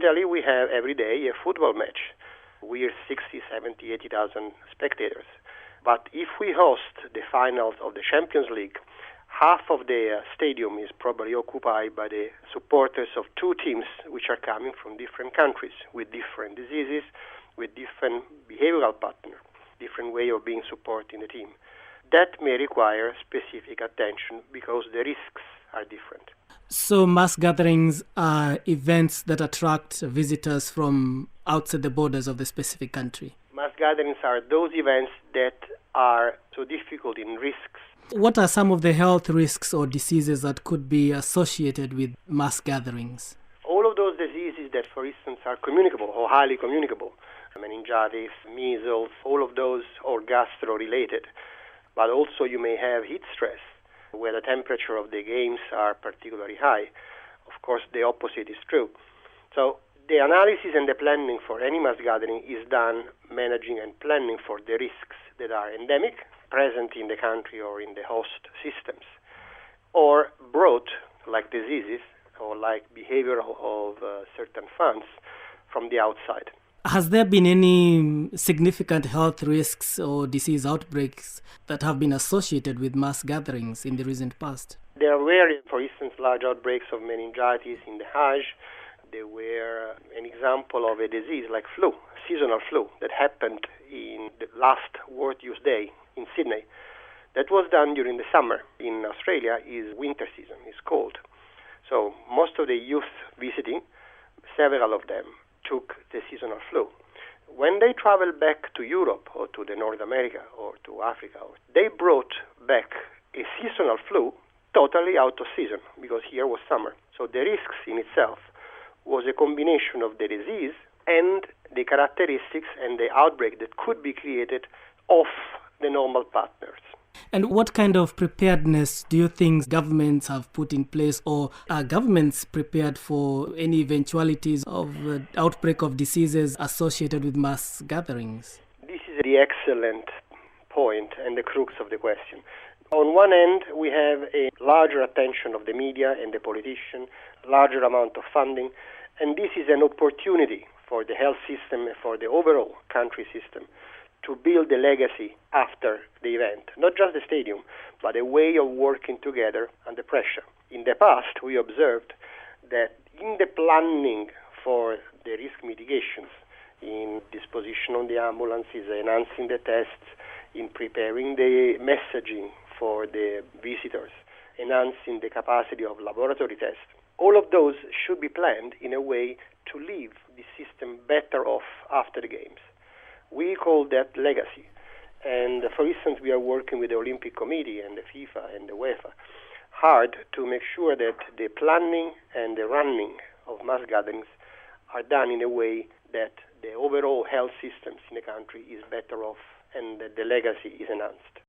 Italy, we have every day a football match. We're 60, 70, 80,000 spectators. But if we host the finals of the Champions League, half of the stadium is probably occupied by the supporters of two teams which are coming from different countries with different diseases, with different behavioral patterns, different way of being supporting the team. That may require specific attention because the risks are different. So mass gatherings are events that attract visitors from outside the borders of the specific country? Mass gatherings are those events that are so difficult in risks. What are some of the health risks or diseases that could be associated with mass gatherings? All of those diseases that, for instance, are communicable or highly communicable, meningitis, measles, all of those are gastro-related. But also you may have heat stress, where the temperature of the games are particularly high. Of course, the opposite is true. So the analysis and the planning for any mass gathering is done managing and planning for the risks that are endemic, present in the country or in the host systems, or brought, like diseases or like behavior of certain funds from the outside. Has there been any significant health risks or disease outbreaks that have been associated with mass gatherings in the recent past? There were, for instance, large outbreaks of meningitis in the Hajj. There were an example of a disease like flu, seasonal flu, that happened in the last World Youth Day in Sydney. That was done during the summer. In Australia is winter season, it's cold. So most of the youth visiting, several of them, took the seasonal flu. When they traveled back to Europe or to the North America or to Africa, they brought back a seasonal flu totally out of season because here was summer. So the risks in itself was a combination of the disease and the characteristics and the outbreak that could be created off the normal partners. And what kind of preparedness do you think governments have put in place, or are governments prepared for any eventualities of outbreak of diseases associated with mass gatherings? This is the excellent point and the crux of the question. On one end, we have a larger attention of the media and the politician, larger amount of funding, and this is an opportunity for the health system and for the overall country system to build a legacy after the event, not just the stadium, but a way of working together under pressure. In the past, we observed that in the planning for the risk mitigations, in disposition on the ambulances, enhancing the tests, in preparing the messaging for the visitors, enhancing the capacity of laboratory tests, all of those should be planned in a way to leave the system better off after the games. We call that legacy. And for instance, we are working with the Olympic Committee and the FIFA and the UEFA hard to make sure that the planning and the running of mass gatherings are done in a way that the overall health systems in the country is better off and that the legacy is enhanced.